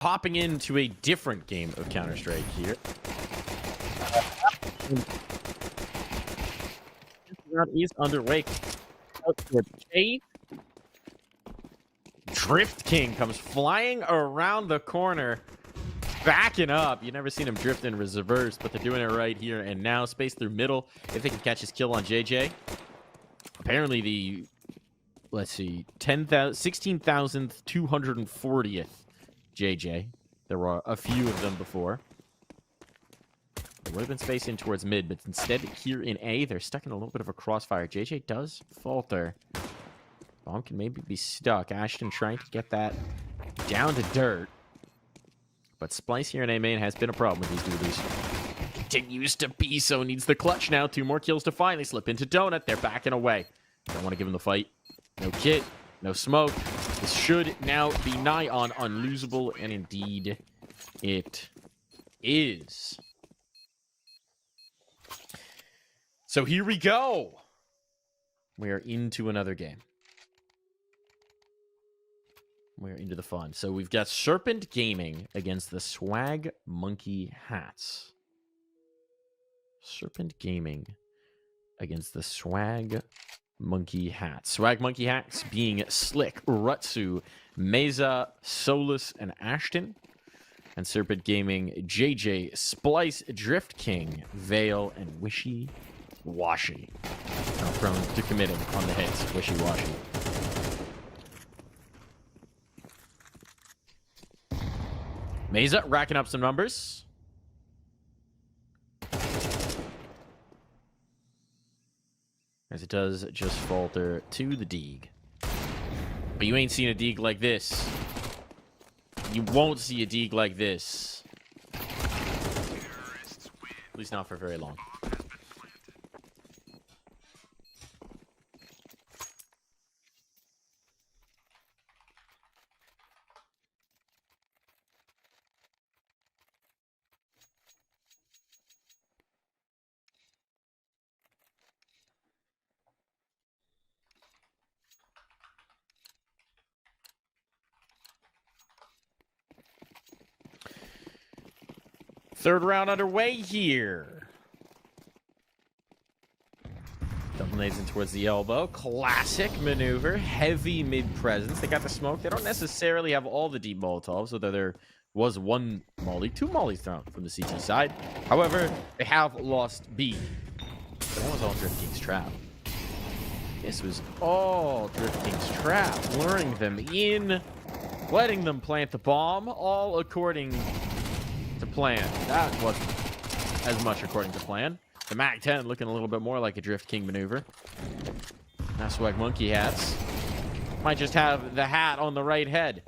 Hopping into a different game of Counter-Strike here. Round is underway. Drift King comes flying around the corner, backing up. You've never seen him drift in reverse, but they're doing it right here and now. Space through middle. If they can catch his kill on JJ. Apparently the, let's see, 16,240th JJ. There were a few of them before. There would have been space in towards mid, but instead here in A, they're stuck in a little bit of a crossfire. JJ does falter. Bomb can maybe be stuck. Ashton trying to get that down to dirt. But Splice here in A main has been a problem with these dudes. Continues to be so. Needs the clutch now. 2 more kills to finally slip into Donut. They're backing away. Don't want to give him the fight. No kit. No smoke. This should now be nigh on unlosable. And indeed, it is. So here we go. We are into another game. We're into the fun. So we've got Serpent Gaming against the SWAGMONKEYHATS. Serpent Gaming against the SWAGMONKEYHATS. SWAGMONKEYHATS being Slick, Rutsu, Meza, Solus, and Ashton. And Serpent Gaming, JJ, Splice, Drift King, Vale, and Wishy Washy. Not prone to committing on the hits. Wishy Washy. Meza racking up some numbers. As it does just falter to the Deeg. But you ain't seen a Deeg like this. You won't see a Deeg like this. At least not for very long. Third round underway here. Double nades in towards the elbow. Classic maneuver. Heavy mid presence. They got the smoke. They don't necessarily have all the deep Molotovs, although there was one molly. 2 mollies thrown from the CT side. However, they have lost B. But that was all Drift King's trap. This was all Drift King's trap. Luring them in. Letting them plant the bomb. All according to plan. That wasn't as much according to plan. The MAC-10 looking a little bit more like a Drift King maneuver. Now SWAGMONKEYHATS might just have the hat on the right head.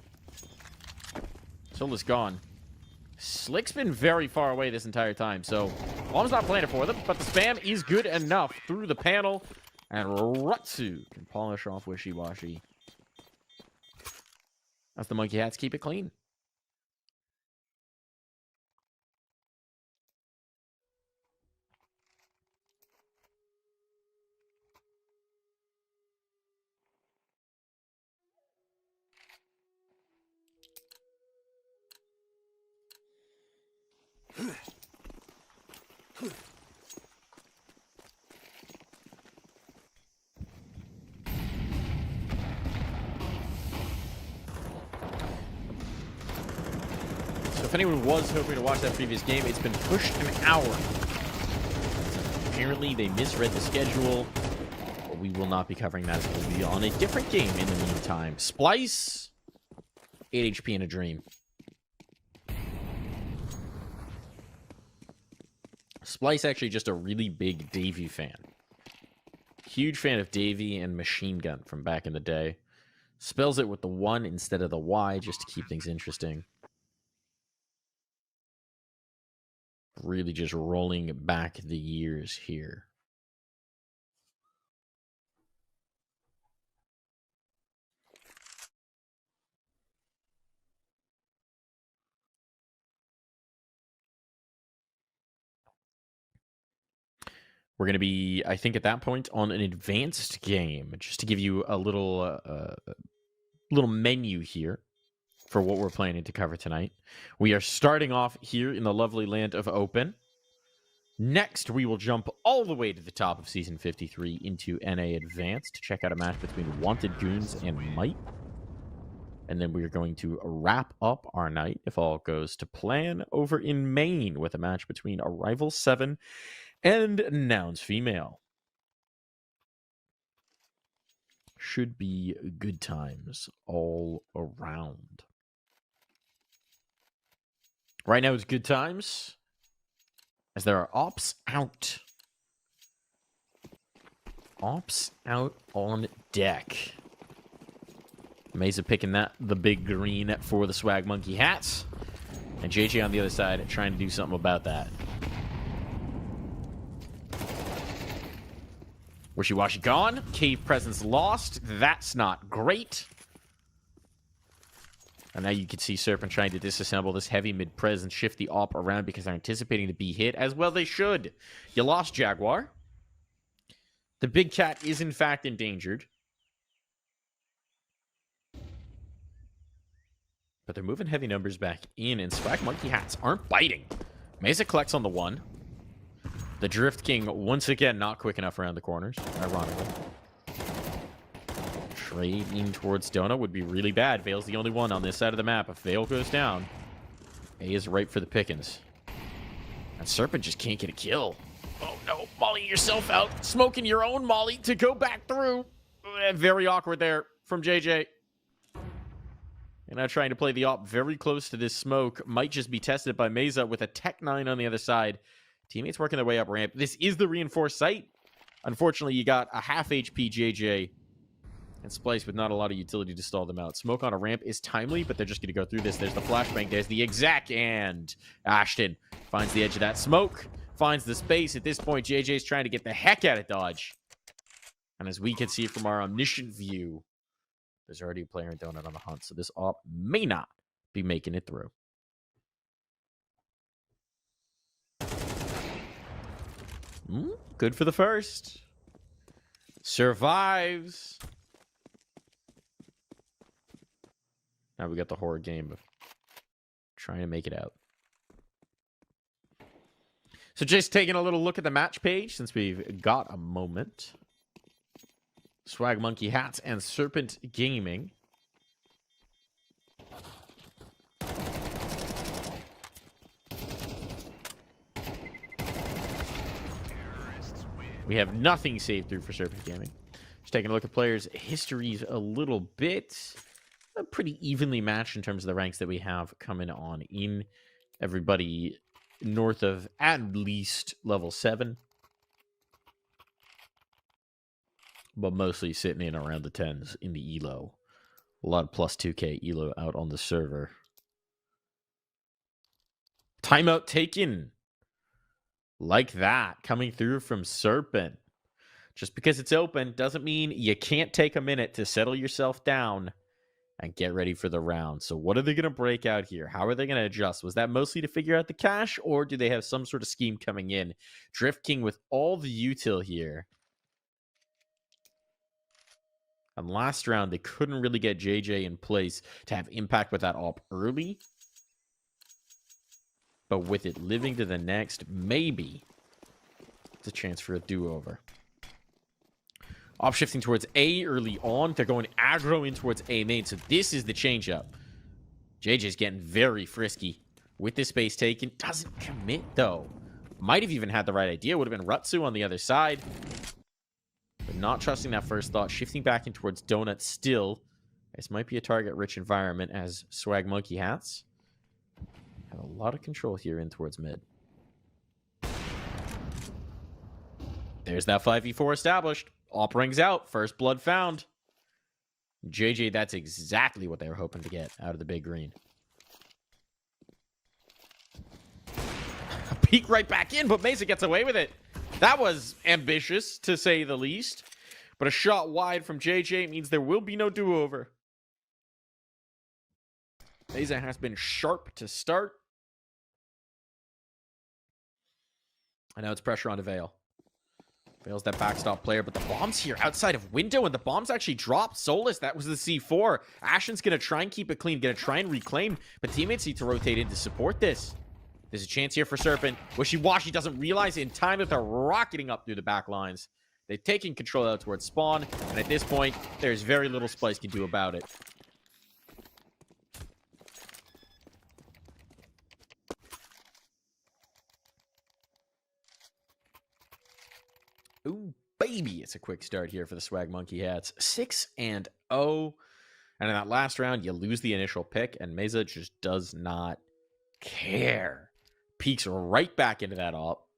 Solus gone. Slick's been very far away this entire time, so bomb's not planted for them, but the spam is good enough through the panel, and Rutsu can polish off Wishy Washy. As the MONKEYHATS keep it clean. So if anyone was hoping to watch that previous game, it's been pushed an hour. Apparently they misread the schedule, but we will not be covering that. We'll be on a different game in the meantime. Splice, 8 HP in a dream. Splice actually just a really big Davey fan. Huge fan of Davey and Machine Gun from back in the day. Spells it with the 1 instead of the Y just to keep things interesting. Really just rolling back the years here. We're going to be, I think, at that point on an advanced game, just to give you a little little menu here. for what we're planning to cover tonight. We are starting off here in the lovely land of Open. Next, we will jump all the way to the top of Season 53 into NA Advanced to check out a match between Wanted Goons and Might. And then we are going to wrap up our night, if all goes to plan, over in Maine with a match between Arrival 7 and Nouns Female. Should be good times all around. Right now it's good times, as there are ops out. Ops out on deck. Mesa picking the big green for the Swag Monkey hats. And JJ on the other side trying to do something about that. Wishy-washy gone. Cave presence lost. That's not great. And now you can see Serpent trying to disassemble this heavy mid-pres and shift the op around because they're anticipating to be hit. As well they should. You lost Jaguar. The big cat is in fact endangered. But they're moving heavy numbers back in, and Swag Monkey hats aren't biting. Mesa collects on the one. The Drift King, once again, not quick enough around the corners, ironically. Trading towards Donut would be really bad. Vale's the only one on this side of the map. If Vale goes down, A is ripe for the pickings. And Serpent just can't get a kill. Oh no, Molly yourself out. Smoking your own Molly to go back through. Very awkward there from JJ. And now trying to play the op very close to this smoke. Might just be tested by Mesa with a Tech 9 on the other side. Teammates working their way up ramp. This is the reinforced site. Unfortunately, you got a half HP JJ and Splice with not a lot of utility to stall them out. Smoke on a ramp is timely, but they're just going to go through this. There's the flashbang. There's the exec, and Ashton finds the edge of that smoke. Finds the space. At this point, JJ's trying to get the heck out of dodge. And as we can see from our omniscient view, there's already a player in Donut on the hunt, so this op may not be making it through. Good for the first. Survives. Now we got the horror game of trying to make it out. So just taking a little look at the match page since we've got a moment. Swag Monkey Hats and Serpent Gaming. We have nothing saved through for Serpent Gaming. Just taking a look at players' histories a little bit. Pretty evenly matched in terms of the ranks that we have coming on in. Everybody north of at least level 7. But mostly sitting in around the 10s in the ELO. A lot of plus 2k ELO out on the server. Timeout taken. Like that. Coming through from Serpent. Just because it's open doesn't mean you can't take a minute to settle yourself down and get ready for the round. So what are they going to break out here? How are they going to adjust? Was that mostly to figure out the cache, or do they have some sort of scheme coming in? Drift King with all the util here. And last round, they couldn't really get JJ in place to have impact with that op early. But with it living to the next, maybe it's a chance for a do-over. Op shifting towards A early on. They're going aggro in towards A main. So this is the change-up. JJ's getting very frisky with this space taken. Doesn't commit, though. Might have even had the right idea. Would have been Rutsu on the other side. But not trusting that first thought. Shifting back in towards Donut still. This might be a target-rich environment as Swag Monkey Hats have a lot of control here in towards mid. There's that 5v4 established. Op rings out. First blood found. JJ, that's exactly what they were hoping to get out of the big green. Peek right back in, but Mesa gets away with it. That was ambitious, to say the least. But a shot wide from JJ means there will be no do-over. Mesa has been sharp to start. And now it's pressure on to Vale. Fails that backstop player, but the bomb's here outside of window, and the bomb's actually dropped. Solus, that was the C4. Ashen's going to try and keep it clean, going to try and reclaim, but teammates need to rotate in to support this. There's a chance here for Serpent. Wishy-Washy doesn't realize in time that they're rocketing up through the back lines. They've taken control out towards spawn, and at this point, there's very little Splice can do about it. Ooh, baby. It's a quick start here for the SWAGMONKEYHATS. 6-0. And in that last round, you lose the initial pick, and Meza just does not care. Peeks right back into that op.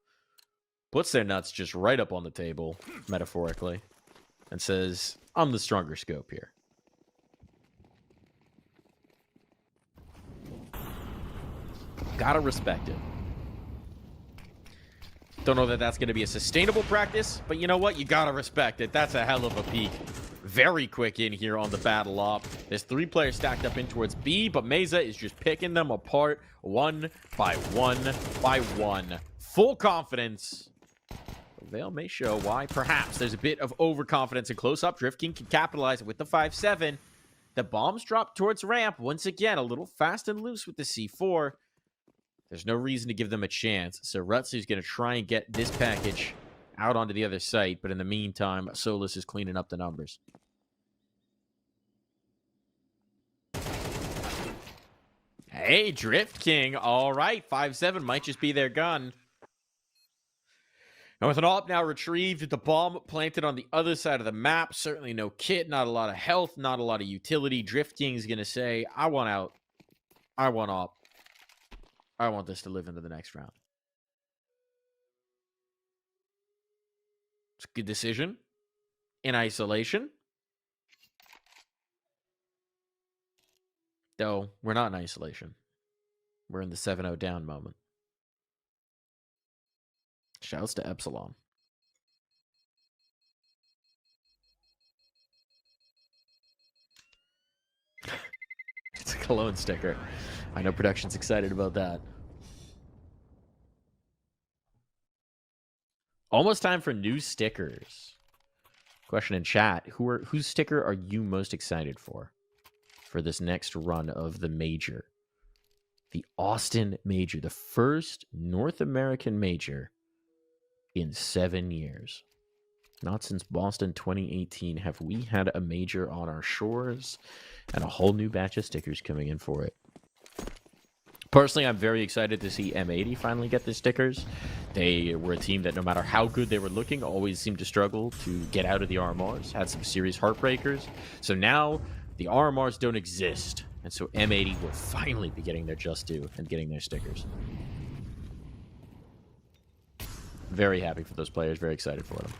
Puts their nuts just right up on the table, metaphorically, and says, I'm the stronger scope here. Gotta respect it. Don't know that that's going to be a sustainable practice, but you know what? You gotta respect it. That's a hell of a peek. Very quick in here on the battle op. There's 3 players stacked up in towards B, but Meza is just picking them apart one by one by one. Full confidence. Veil may show why. Perhaps there's a bit of overconfidence in close-up. Drift King can capitalize with the 5-7. The bombs drop towards ramp. Once again, a little fast and loose with the C4. There's no reason to give them a chance. So Rutsu's going to try and get this package out onto the other site. But in the meantime, Solus is cleaning up the numbers. Hey, Drift King. All right, 5-7 might just be their gun. And with an AWP now retrieved, the bomb planted on the other side of the map. Certainly no kit, not a lot of health, not a lot of utility. Drift King's going to say, I want out. I want AWP. I want this to live into the next round. It's a good decision. In isolation. Though, we're not in isolation. We're in the 7-0 down moment. Shouts to Epsilon. It's a cologne sticker. I know production's excited about that. Almost time for new stickers. Question in chat. Whose sticker are you most excited for this next run of the major? The Austin Major. The first North American major in 7 years. Not since Boston 2018 have we had a major on our shores, and a whole new batch of stickers coming in for it. Personally, I'm very excited to see M80 finally get the stickers. They were a team that no matter how good they were looking, always seemed to struggle to get out of the RMRs. Had some serious heartbreakers. So now the RMRs don't exist. And so M80 will finally be getting their just due and getting their stickers. Very happy for those players. Very excited for them.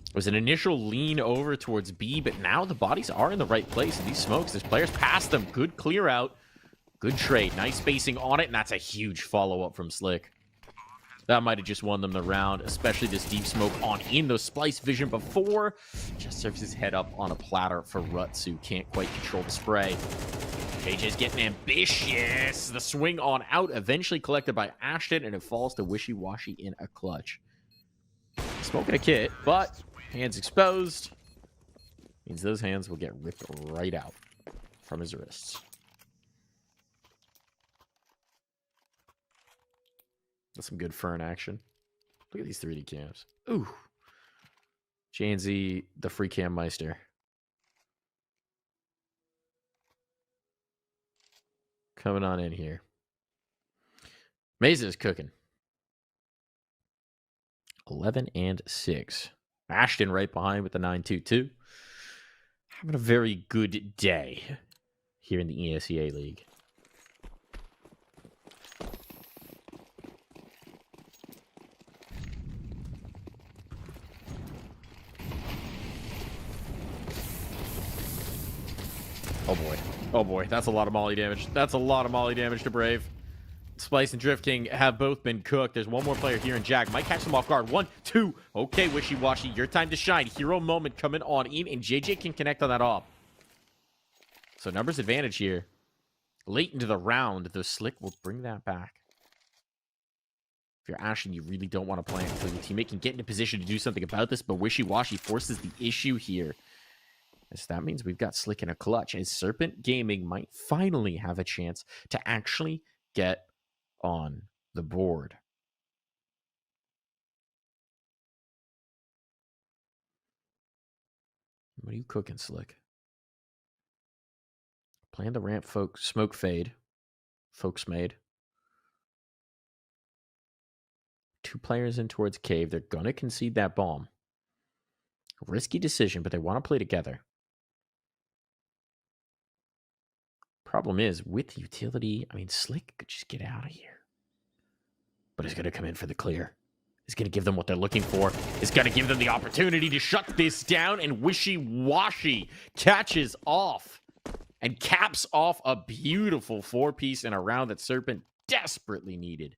It was an initial lean over towards B, but now the bodies are in the right place. And these smokes, there's players past them. Good clear out. Good trade. Nice spacing on it, and that's a huge follow-up from Slick. That might have just won them the round, especially this deep smoke on in. Those Splice vision before. Just serves his head up on a platter for Rutsu. Can't quite control the spray. JJ's getting ambitious. The swing on out, eventually collected by Ashton, and it falls to Wishy-Washy in a clutch. Smoking a kit, but hands exposed. Means those hands will get ripped right out from his wrists. That's some good Fern action. Look at these 3D cams. Ooh. Janzy, the free cam meister. Coming on in here. Mesa is cooking. 11-6. Ashton right behind with the 9-2-2. Having a very good day here in the ESEA League. Oh boy. Oh boy. That's a lot of molly damage. That's a lot of molly damage to Brave. Splice and Drift King have both been cooked. There's one more player here in Jag. Might catch them off guard. 1, 2. Okay, Wishy-Washy. Your time to shine. Hero moment coming on in, and JJ can connect on that off. So numbers advantage here. Late into the round, the Slick will bring that back. If you're Ashton, you really don't want to plant until your teammate can get in a position to do something about this, but Wishy-Washy forces the issue here. As that means we've got Slick in a clutch, as Serpent Gaming might finally have a chance to actually get on the board. What are you cooking, Slick? Plan the ramp, smoke fade. Folks made. 2 players in towards cave. They're going to concede that bomb. Risky decision, but they want to play together. Problem is, with utility, I mean, Slick could just get out of here. But he's going to come in for the clear. He's going to give them what they're looking for. He's going to give them the opportunity to shut this down, and Wishy-Washy catches off and caps off a beautiful 4-piece in a round that Serpent desperately needed.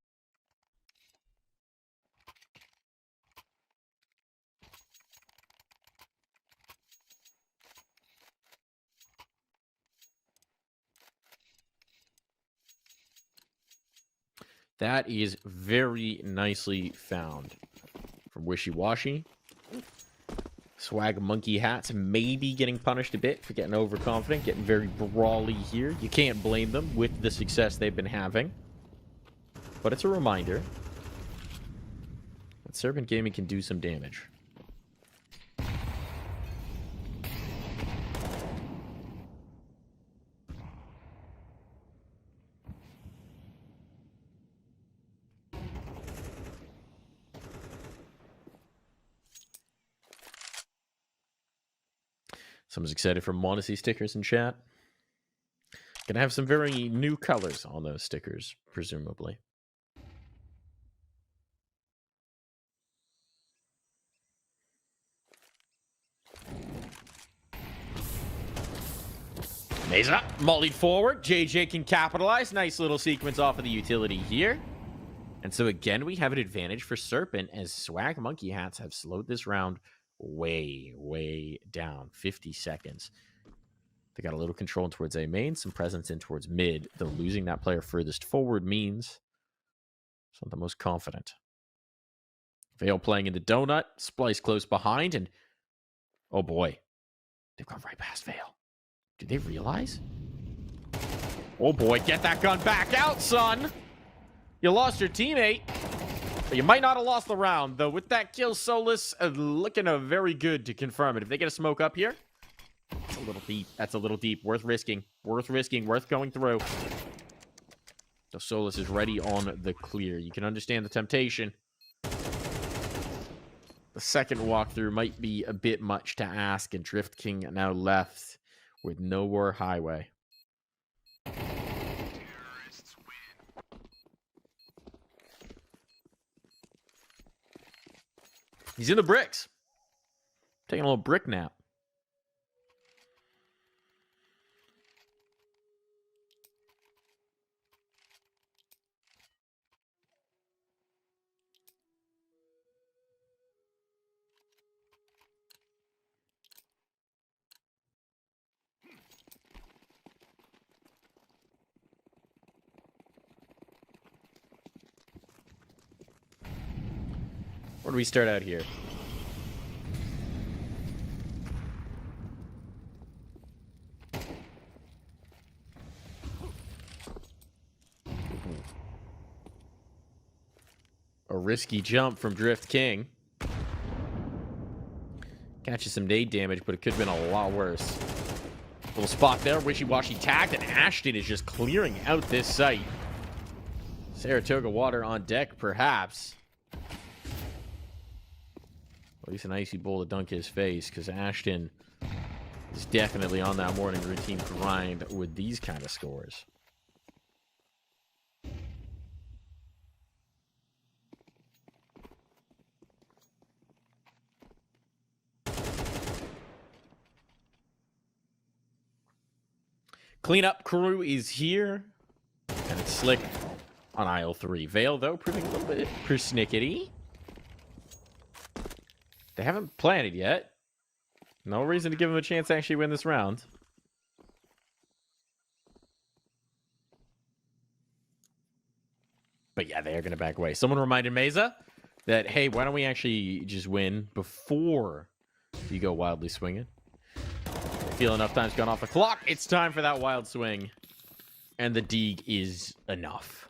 That is very nicely found from Wishy-Washy. SWAGMONKEYHATS maybe getting punished a bit for getting overconfident, getting very brawly here. You can't blame them with the success they've been having. But it's a reminder that Serpent Gaming can do some damage. Someone's excited for Monacy stickers in chat. Gonna have some very new colors on those stickers, presumably. Mesa, mollied forward. JJ can capitalize. Nice little sequence off of the utility here. And so again, we have an advantage for Serpent as SWAGMONKEYHATS have slowed this round way down. 50 seconds. They got a little control towards A main, some presence in towards mid, though losing that player furthest forward means it's not the most confident. Vale playing in the donut, Splice close behind, and oh boy, they've gone right past Vale. Do they realize? Oh boy, get that gun back out, son! You lost your teammate, but you might not have lost the round, though. With that kill, Solus looking very good to confirm it. If they get a smoke up here, that's a little deep. That's a little deep. Worth risking. Worth risking. Worth going through. So Solus is ready on the clear. You can understand the temptation. The second walkthrough might be a bit much to ask, and Drift King now left with nowhere highway. He's in the bricks. Taking a little brick nap. Where do we start out here? A risky jump from Drift King. Catches some nade damage, but it could have been a lot worse. Little spot there. Wishy-Washy tagged, and Ashton is just clearing out this site. Saratoga water on deck, perhaps. At least an icy bowl to dunk his face, because Ashton is definitely on that morning routine grind with these kind of scores. Cleanup crew is here, and it's Slick on aisle 3. Vale, though, proving a little bit persnickety. They haven't planted yet. No reason to give them a chance to actually win this round. But yeah, they are going to back away. Someone reminded Mesa that, hey, why don't we actually just win before you go wildly swinging? I feel enough time's gone off the clock. It's time for that wild swing. And the Deeg is enough.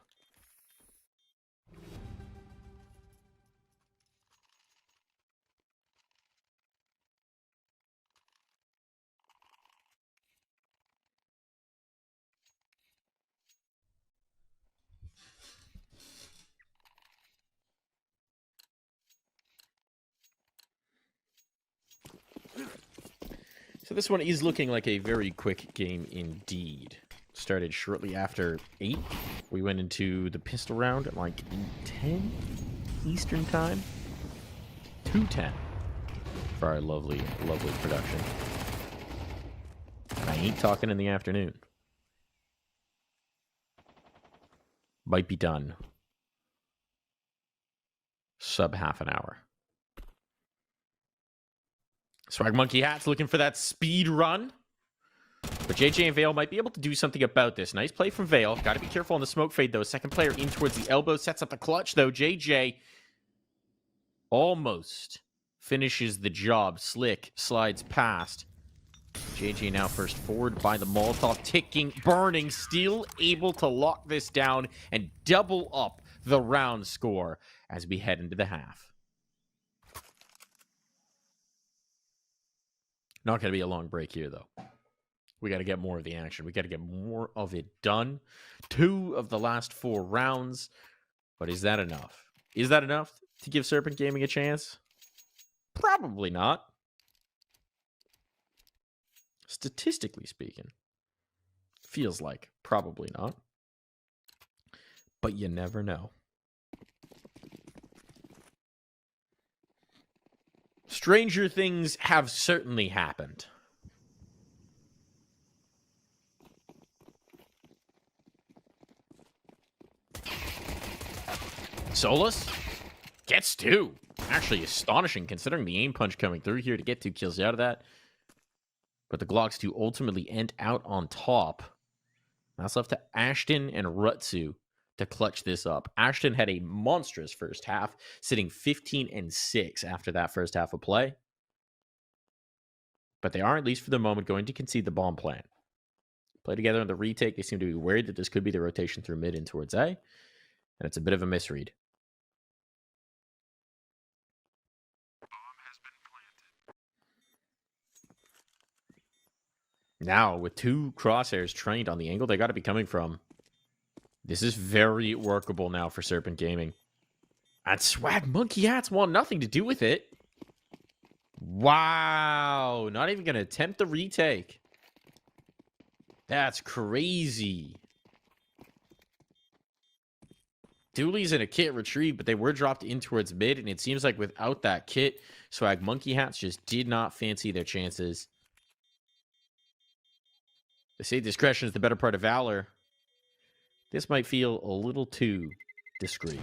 So this one is looking like a very quick game indeed. Started shortly after 8. We went into the pistol round at like 10 Eastern time. 2:10 for our lovely, lovely production. I ain't talking in the afternoon. Might be done. Sub half an hour. SWAGMONKEYHATS looking for that speed run. But JJ and Vale might be able to do something about this. Nice play from Vale. Got to be careful on the smoke fade, though. Second player in towards the elbow. Sets up the clutch, though. JJ almost finishes the job. Slick slides past. JJ now first forward by the Molotov. Ticking, burning. Still able to lock this down and double up the round score as we head into the half. Not going to be a long break here, though. We got to get more of the action. We got to get more of it done. 2 of the last 4 rounds. But is that enough? Is that enough to give Serpent Gaming a chance? Probably not. Statistically speaking. Feels like probably not. But you never know. Stranger things have certainly happened. Solus gets 2. Actually astonishing considering the aim punch coming through here to get 2 kills out of that. But the Glocks do ultimately end out on top. That's left to Ashton and Rutsu to clutch this up. Ashton had a monstrous first half, sitting 15-6 after that first half of play. But they are, at least for the moment, going to concede the bomb plan. Play together on the retake. They seem to be worried that this could be the rotation through mid in towards A. And it's a bit of a misread. Now, with 2 crosshairs trained on the angle they got to be coming from, this is very workable now for Serpent Gaming. And SWAGMONKEYHATS want nothing to do with it. Wow. Not even going to attempt the retake. That's crazy. Dooley's in a kit retrieve, but they were dropped in towards mid, and it seems like without that kit, SWAGMONKEYHATS just did not fancy their chances. They say discretion is the better part of valor. This might feel a little too discreet.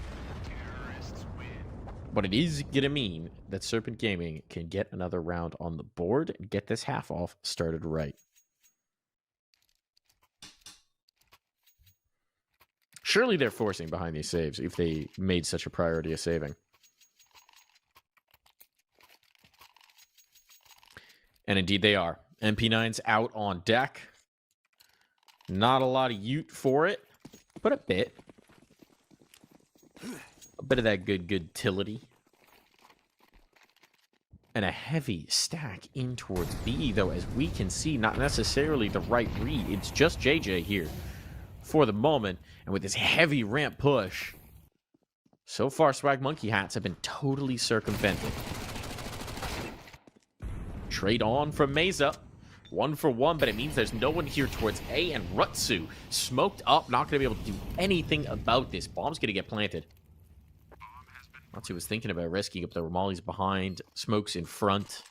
But it is going to mean that Serpent Gaming can get another round on the board and get this half off started right. Surely they're forcing behind these saves if they made such a priority of saving. And indeed they are. MP9's out on deck. Not a lot of ute for it, but a bit. A bit of that good utility. And a heavy stack in towards B, though, as we can see, not necessarily the right read. It's just JJ here for the moment. And with this heavy ramp push, so far SWAGMONKEYHATS have been totally circumvented. Trade on from Mesa. 1 for 1, but it means there's no one here towards A, and Rutsu smoked up, not going to be able to do anything about this. Bomb's going to get planted. Rutsu was thinking about rescuing up there. Molly's behind, smokes in front.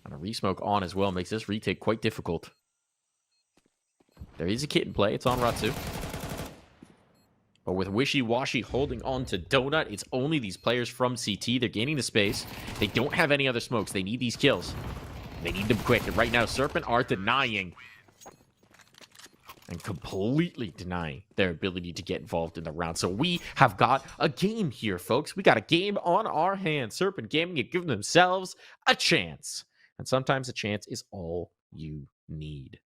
And a re-smoke on as well makes this retake quite difficult. There is a kit in play. It's on Rutsu. But with Wishy-Washy holding on to Donut, it's only these players from CT. They're gaining the space. They don't have any other smokes. They need these kills. They need them quick. And right now, Serpent are denying. and completely denying their ability to get involved in the round. So we have got a game here, folks. We got a game on our hands. Serpent Gaming have given themselves a chance. And sometimes a chance is all you need.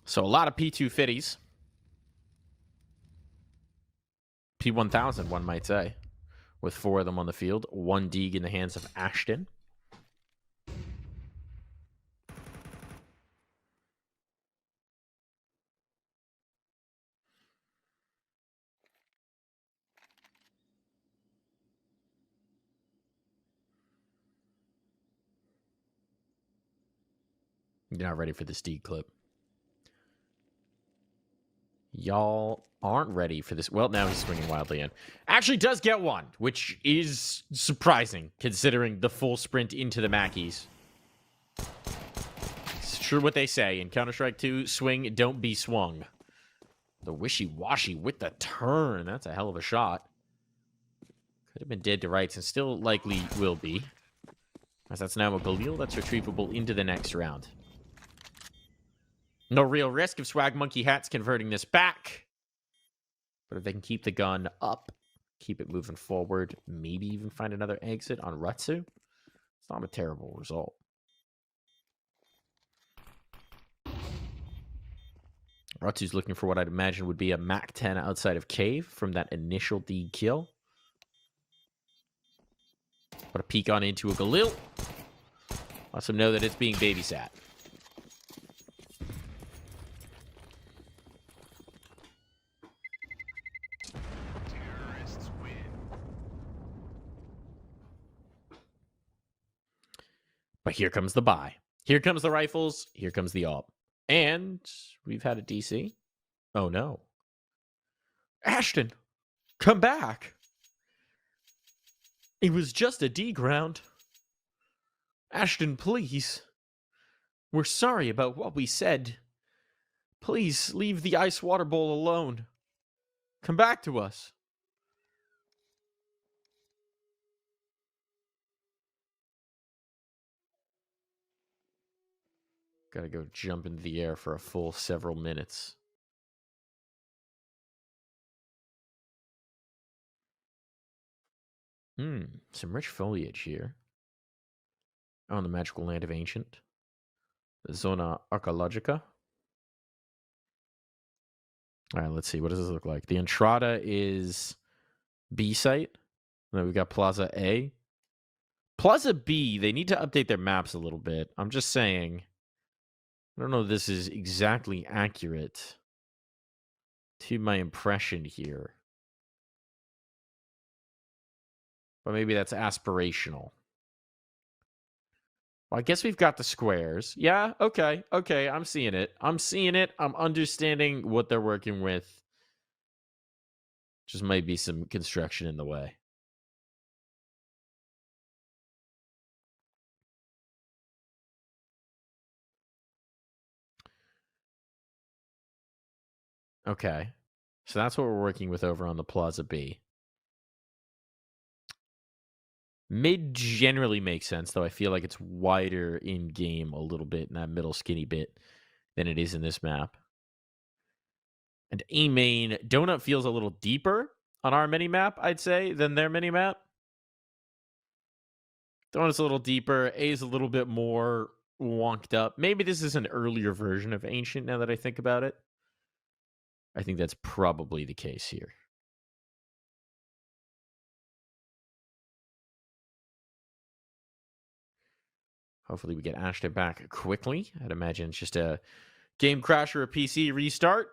So a lot of P250s. P1000, one might say. With 4 of them on the field. 1 Deeg in the hands of Ashton. You're not ready for this Deeg clip. Y'all aren't ready for this. Well, now he's swinging wildly in. Actually does get one, which is surprising, considering the full sprint into the Mackies. It's true what they say. In Counter-Strike 2, swing, don't be swung. The wishy-washy with the turn. That's a hell of a shot. Could have been dead to rights and still likely will be. As that's now a Galil that's retrievable into the next round. No real risk of SWAGMONKEYHATS converting this back. But if they can keep the gun up, keep it moving forward, maybe even find another exit on Rutsu, it's not a terrible result. Rutsu's looking for what I'd imagine would be a Mac 10 outside of Cave from that initial D kill. But a peek on into a Galil. Lets him know that it's being babysat. But here comes the buy. Here comes the rifles. Here comes the AWP. And we've had a DC. Oh, no. Ashton, come back. It was just a D ground. Ashton, please. We're sorry about what we said. Please leave the ice water bowl alone. Come back to us. Gotta go jump into the air for a full several minutes. Some rich foliage here. On the magical land of Ancient. The Zona Archeologica. Alright, let's see. What does this look like? The Entrada is B site. And then we've got Plaza A. Plaza B, they need to update their maps a little bit. I'm just saying. I don't know if this is exactly accurate to my impression here. But maybe that's aspirational. Well, I guess we've got the squares. Yeah, okay, I'm seeing it. I'm understanding what they're working with. Just might be some construction in the way. Okay. So that's what we're working with over on the Plaza B. Mid generally makes sense, though I feel like it's wider in-game a little bit in that middle skinny bit than it is in this map. And A main, Donut feels a little deeper on our mini-map, I'd say, than their mini-map. Donut's a little deeper. A is a little bit more wonked up. Maybe this is an earlier version of Ancient now that I think about it. I think that's probably the case here. Hopefully we get Ashton back quickly. I'd imagine it's just a game crash or a PC restart.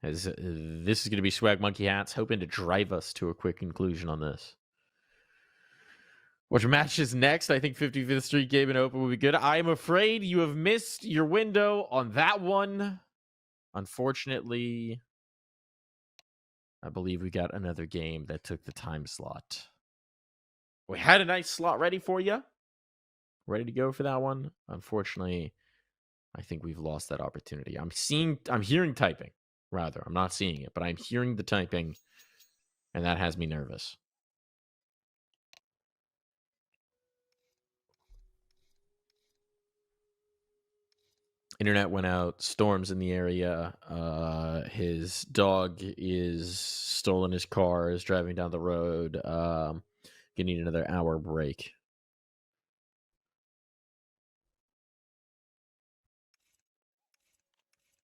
As this is going to be SWAGMONKEYHATS hoping to drive us to a quick conclusion on this. Which match is next? I think 55th Street Game and Open will be good. I am afraid you have missed your window on that one. Unfortunately, I believe we got another game that took the time slot. We had a nice slot ready for you. Ready to go for that one. Unfortunately, I think we've lost that opportunity. I'm hearing typing, rather. I'm not seeing it, but I'm hearing the typing, and that has me nervous. Internet went out, storms in the area. His dog is stolen his car, is driving down the road. Gonna need another hour break.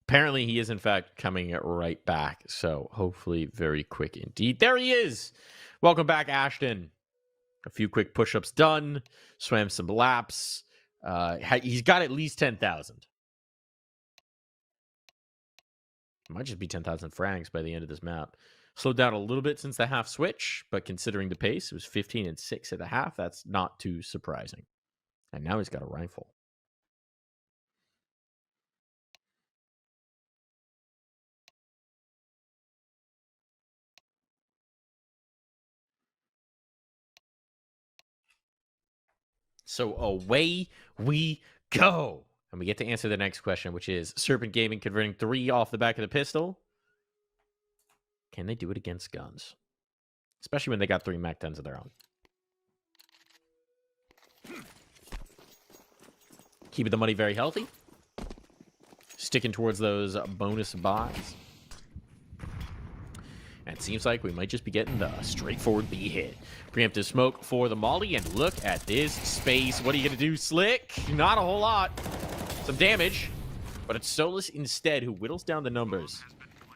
Apparently, he is, in fact, coming right back. So, hopefully, very quick indeed. There he is! Welcome back, Ashton. A few quick push-ups done. Swam some laps. He's got at least 10,000. Might just be 10,000 francs by the end of this map. Slowed down a little bit since the half switch, but considering the pace, it was 15 and 6 at the half. That's not too surprising. And now he's got a rifle. So away we go. And we get to answer the next question, which is Serpent Gaming converting 3 off the back of the pistol. Can they do it against guns? Especially when they got 3 Mac 10s of their own. Keeping the money very healthy. Sticking towards those bonus buys. And it seems like we might just be getting the straightforward B hit. Preemptive smoke for the molly, and look at this space. What are you going to do, Slick? Not a whole lot. Some damage, but it's Solus instead who whittles down the numbers.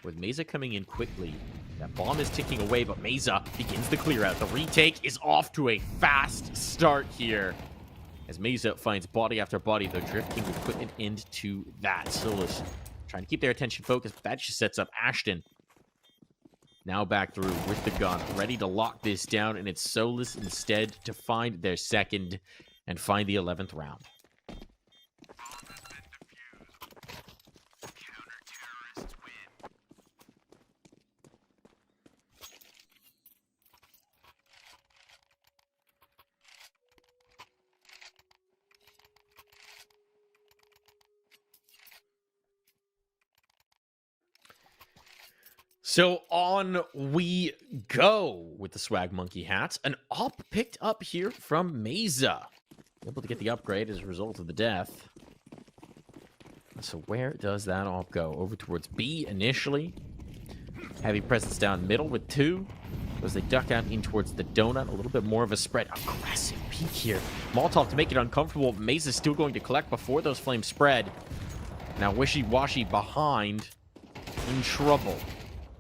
With Mesa coming in quickly, that bomb is ticking away, but Mesa begins the clear out. The retake is off to a fast start here. As Mesa finds body after body, though Drift King will put an end to that. Solus trying to keep their attention focused, but that just sets up Ashton. Now back through with the gun, ready to lock this down, and it's Solus instead to find their second and find the 11th round. So on we go with the Swag Monkey hats. An op picked up here from Mesa. Able to get the upgrade as a result of the death. So where does that op go? Over towards B initially. Heavy presence down middle with 2. As they duck out in towards the donut. A little bit more of a spread. Aggressive peek here. Molotov to make it uncomfortable. Mesa's still going to collect before those flames spread. Now Wishy-Washy behind. In trouble.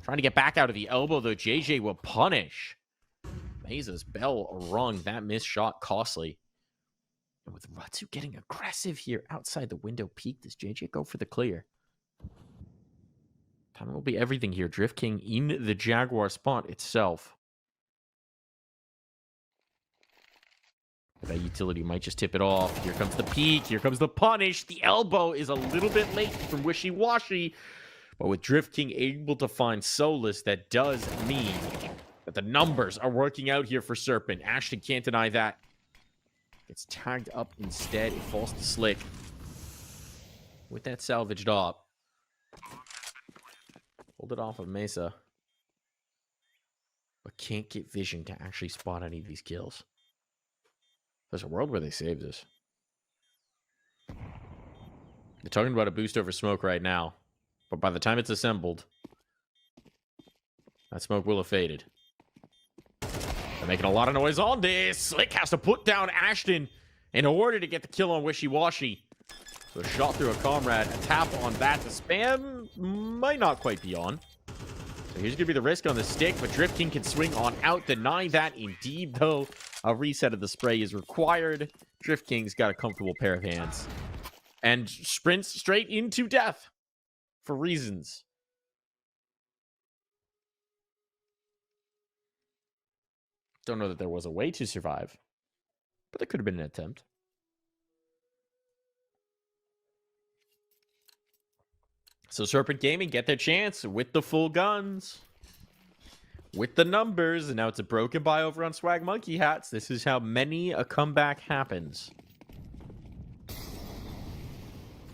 Trying to get back out of the elbow, though. JJ will punish. Mesa's bell rung. That missed shot costly. And with Ratsu getting aggressive here outside the window peak, does JJ go for the clear? Time will be everything here. Drift King in the Jaguar spot itself. That utility might just tip it off. Here comes the peak. Here comes the punish. The elbow is a little bit late from Wishy-Washy. But with Drift King able to find Solus, that does mean that the numbers are working out here for Serpent. Ashton can't deny that. It's tagged up instead. It falls to Slick. With that salvaged op. Hold it off of Mesa. But can't get vision to actually spot any of these kills. There's a world where they save this. They're talking about a boost over smoke right now. But by the time it's assembled, that smoke will have faded. They're making a lot of noise on this. Slick has to put down Ashton in order to get the kill on Wishy-Washy. So a shot through a comrade, a tap on that. The spam might not quite be on. So here's going to be the risk on the stick, but Drift King can swing on out. Deny that indeed, though. A reset of the spray is required. Drift King's got a comfortable pair of hands. And sprints straight into death. For reasons. Don't know that there was a way to survive. But there could have been an attempt. So Serpent Gaming get their chance with the full guns. with the numbers, and now it's a broken buy over on Swag Monkey Hats. This is how many a comeback happens.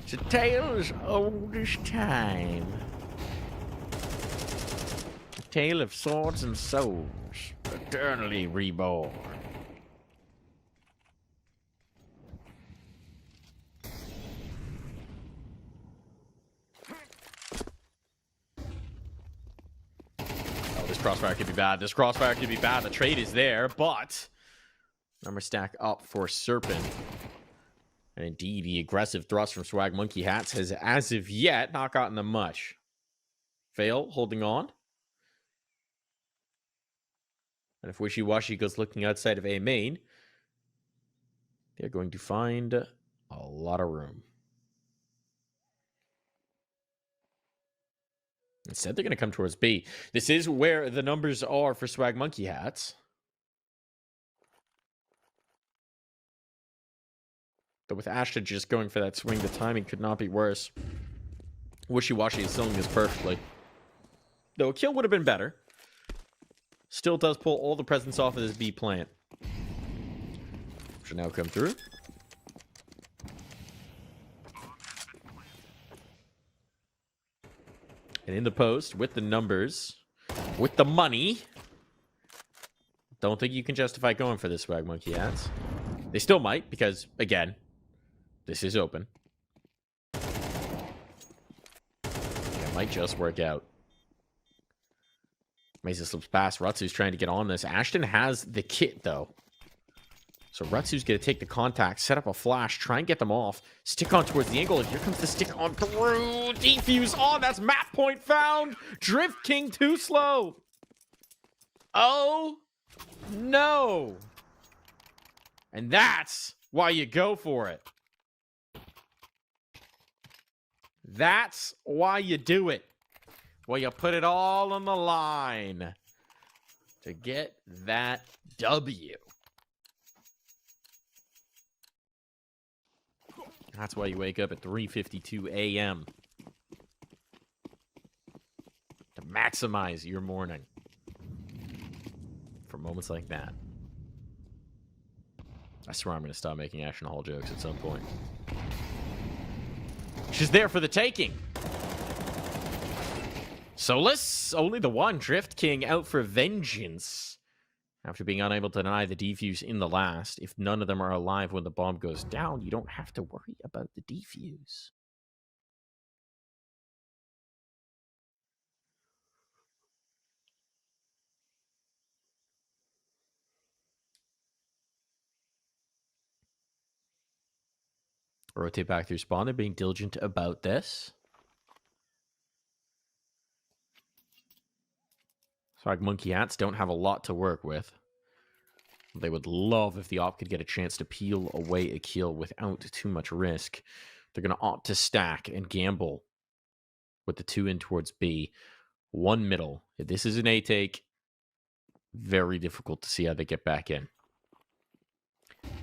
It's a tale as old as time. A tale of swords and souls, eternally reborn. This crossfire could be bad. This crossfire could be bad. The trade is there, but number stack up for Serpent. And indeed, the aggressive thrust from Swag Monkey Hats has, as of yet, not gotten them much. Fail, holding on. And if Wishy Washy goes looking outside of A main, they're going to find a lot of room. Instead, they're going to come towards B. This is where the numbers are for Swag Monkey Hats. But with Ashton just going for that swing, the timing could not be worse. Wishy Washy is selling this perfectly. Though a kill would have been better. Still does pull all the presents off of this B plant. Should now come through. And in the post, with the numbers, with the money. Don't think you can justify going for this Swag Monkey Hats. They still might, because, again, this is open. It might just work out. Mesa slips past. Rutsu's trying to get on this. Ashton has the kit, though. So Rutsu's going to take the contact, set up a flash, try and get them off. Stick on towards the angle, and here comes the stick on through. Defuse on. That's map point found. Drift King too slow. Oh, no. And that's why you go for it. That's why you do it. Well, you put it all on the line to get that W. That's why you wake up at 3:52 a.m. to maximize your morning for moments like that. I swear I'm going to stop making Action Hall jokes at some point. She's there for the taking. Solus, only the one. Drift King out for vengeance. After being unable to deny the defuse in the last, if none of them are alive when the bomb goes down, you don't have to worry about the defuse. Rotate back through spawn. They're being diligent about this. Swag Monkey Hats don't have a lot to work with. They would love if the op could get a chance to peel away a kill without too much risk. They're going to opt to stack and gamble with the 2 in towards B. 1 middle. If this is an A take, very difficult to see how they get back in.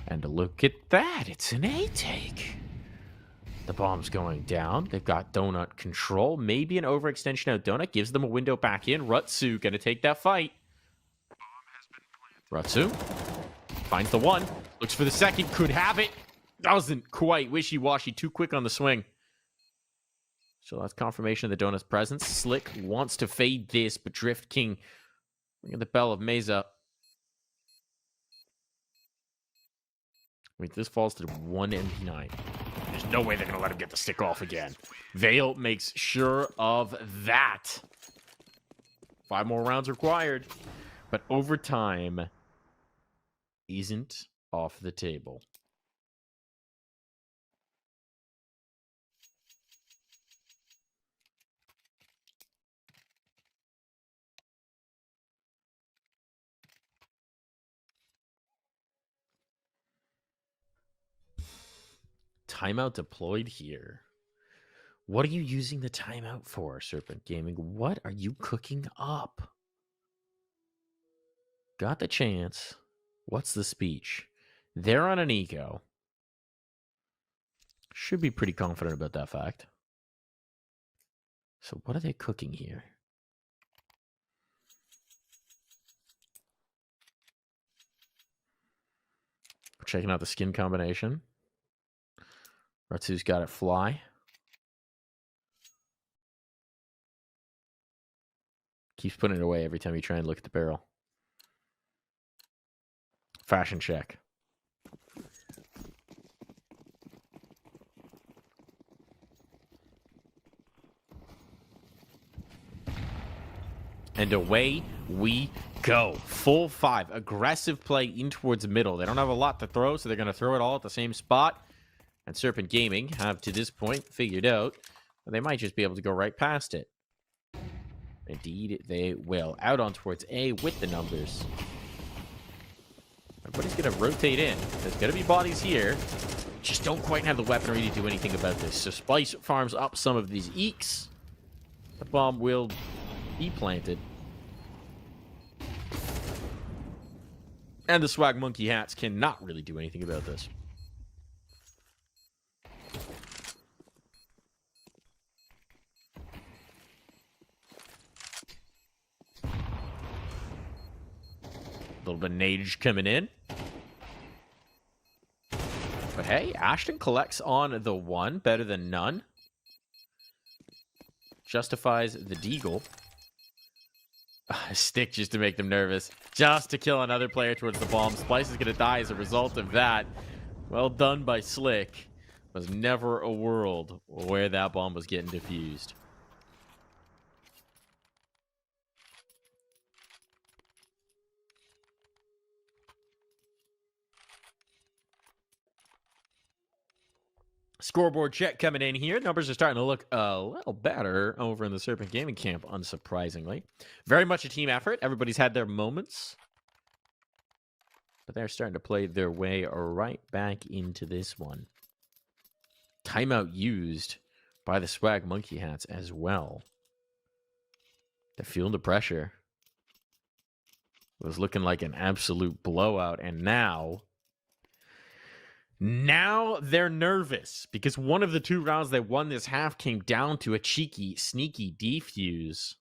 And look at that. It's an A take. The bomb's going down. They've got Donut control. Maybe an overextension out. Donut gives them a window back in. Rutsu going to take that fight. Rutsu finds the 1. Looks for the 2nd. Could have it. Doesn't quite. Wishy-washy. Too quick on the swing. So that's confirmation of the Donut's presence. Slick wants to fade this, but Drift King ringing the bell of Mesa. Wait, this falls to 1 MP9. There's no way they're going to let him get the stick off again. Vale makes sure of that. 5 more rounds required. But overtime isn't off the table. Timeout deployed here. What are you using the timeout for, Serpent Gaming? What are you cooking up? Got the chance. What's the speech? They're on an eco. Should be pretty confident about that fact. So what are they cooking here? checking out the skin combination. Ratsu's got it fly. Keeps putting it away every time you try and look at the barrel. Fashion check. And away we go. Full 5. Aggressive play in towards middle. They don't have a lot to throw, so they're going to throw it all at the same spot. And Serpent Gaming have, to this point, figured out that they might just be able to go right past it. Indeed, they will. Out on towards A with the numbers. Everybody's going to rotate in. There's going to be bodies here. Just don't quite have the weaponry to do anything about this. So Splice farms up some of these eeks. The bomb will be planted. And the Swag Monkey Hats cannot really do anything about this. A little bit of nage coming in. But hey, Ashton collects on the 1. Better than none. Justifies the deagle. Stick just to make them nervous. Just to kill another player towards the bomb. Splice is going to die as a result of that. Well done by Slick. Was never a world where that bomb was getting defused. Scoreboard check coming in here. Numbers are starting to look a little better over in the Serpent Gaming camp, unsurprisingly. Very much a team effort. Everybody's had their moments. But they're starting to play their way right back into this one. Timeout used by the Swag Monkey Hats as well. They're feeling the pressure. It was looking like an absolute blowout, and now they're nervous because one of the 2 rounds they won this half came down to a cheeky, sneaky defuse.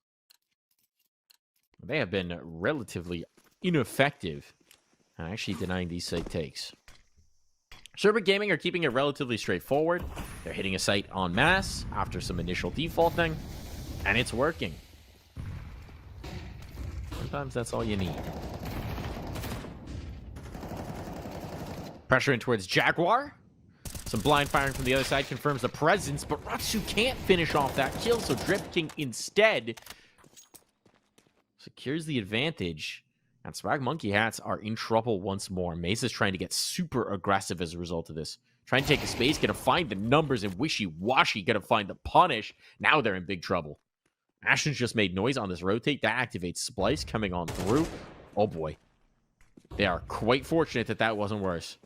They have been relatively ineffective at actually denying these site takes. Serpent Gaming are keeping it relatively straightforward. They're hitting a site en masse after some initial defaulting, and it's working. Sometimes that's all you need. Pressure in towards Jaguar. Some blind firing from the other side confirms the presence, but Ratsu can't finish off that kill, so Drift King instead secures the advantage. And Swag Monkey Hats are in trouble once more. Mesa's trying to get super aggressive as a result of this. Trying to take a space, gonna find the numbers, and wishy-washy gonna find the punish. Now they're in big trouble. Ashton's just made noise on this rotate. That activates Splice coming on through. Oh boy. They are quite fortunate that that wasn't worse.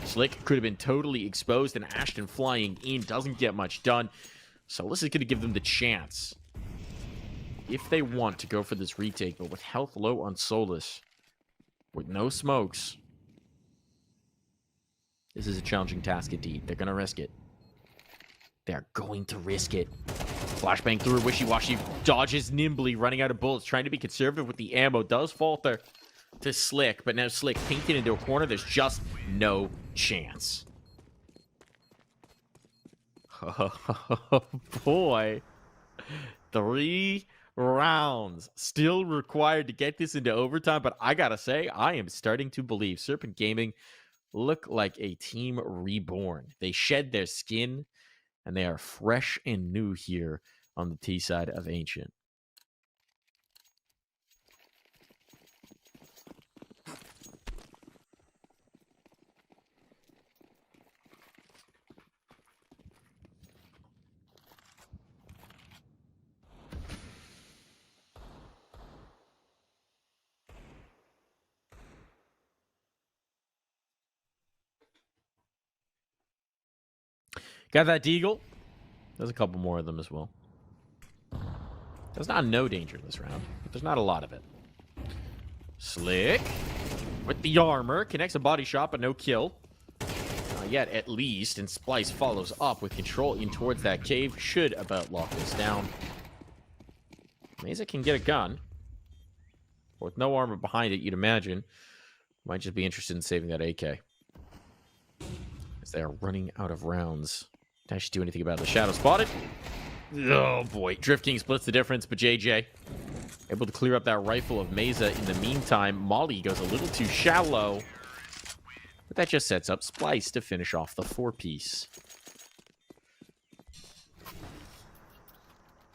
Slick could have been totally exposed, and Ashton flying in doesn't get much done. So this is going to give them the chance, if they want, to go for this retake. But with health low on Solus, with no smokes, this is a challenging task indeed. They're going to risk it. They're going to risk it. Flashbang through. Wishy-washy dodges nimbly, running out of bullets, trying to be conservative with the ammo. Does falter to Slick, but now Slick painted into a corner. There's just no chance. Oh boy. 3 rounds still required to get this into overtime, but I gotta say, I am starting to believe Serpent Gaming look like a team reborn. They shed their skin, and they are fresh and new here on the T side of Ancient. Got that deagle. There's a couple more of them as well. There's not no danger this round, but there's not a lot of it. Slick with the armor. Connects a body shot, but no kill. Not yet, at least. And Splice follows up with control in towards that cave. Should about lock this down. Mesa can get a gun. With no armor behind it, you'd imagine. Might just be interested in saving that AK. They are running out of rounds. Did I actually do anything about it? The shadow spotted. Oh boy. Drift King splits the difference, but JJ able to clear up that rifle of Mesa. In the meantime, Molly goes a little too shallow. But that just sets up Splice to finish off the 4-piece.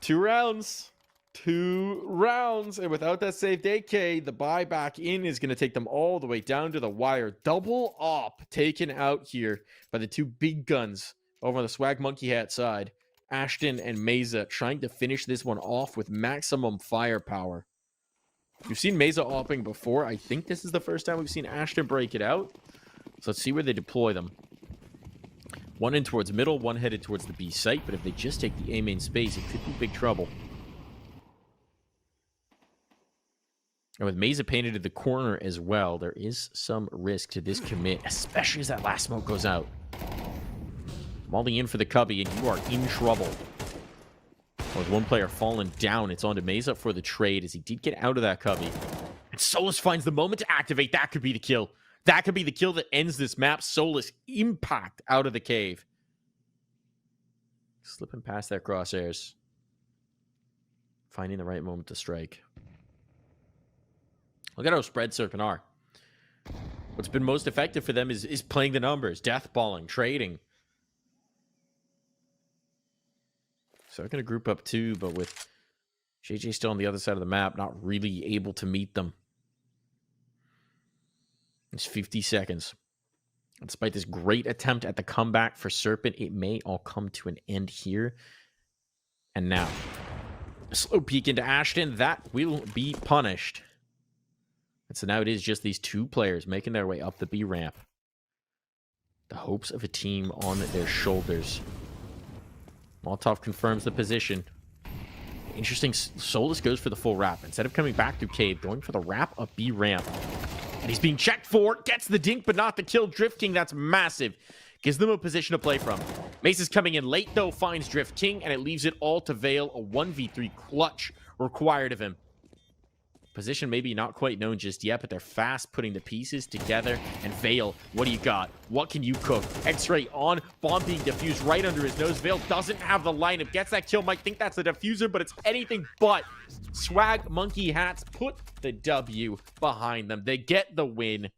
2 rounds. 2 rounds. And without that saved AK, the buy back in is going to take them all the way down to the wire. Double op taken out here by the 2 big guns over on the Swag Monkey Hat side. Ashton and Mesa trying to finish this one off with maximum firepower. We've seen Mesa opping before. I think this is the first time we've seen Ashton break it out. So let's see where they deploy them. One in towards middle, one headed towards the B site. But if they just take the A main space, it could be big trouble. And with Mesa painted in the corner as well, there is some risk to this commit, especially as that last smoke goes out. Molly in for the cubby, and you are in trouble. With one player falling down, it's on to Mesa for the trade as he did get out of that cubby. And Solus finds the moment to activate. That could be the kill. That could be the kill that ends this map. Solus impact out of the cave. Slipping past their crosshairs. Finding the right moment to strike. Look at how spread Serpent are. What's been most effective for them is playing the numbers, deathballing, trading. So they're going to group up too, but with JJ still on the other side of the map, not really able to meet them. It's 50 seconds. Despite this great attempt at the comeback for Serpent, it may all come to an end here. And now, a slow peek into Ashton. That will be punished. And so now it is just these 2 players making their way up the B ramp. The hopes of a team on their shoulders. Molotov confirms the position. Interesting, Solus goes for the full wrap. Instead of coming back through cave, going for the wrap up B ramp. And he's being checked for. Gets the dink, but not the kill. Drift King, that's massive. Gives them a position to play from. Mace is coming in late, though. Finds Drift King, and it leaves it all to Vale. A 1v3 clutch required of him. Position maybe not quite known just yet, but they're fast putting the pieces together. And Vale, what do you got? What can you cook? X-ray on, bomb being diffused right under his nose. Vale doesn't have the lineup. Gets that kill, might think that's a diffuser, but it's anything but. Swag Monkey Hats put the W behind them. They get the win.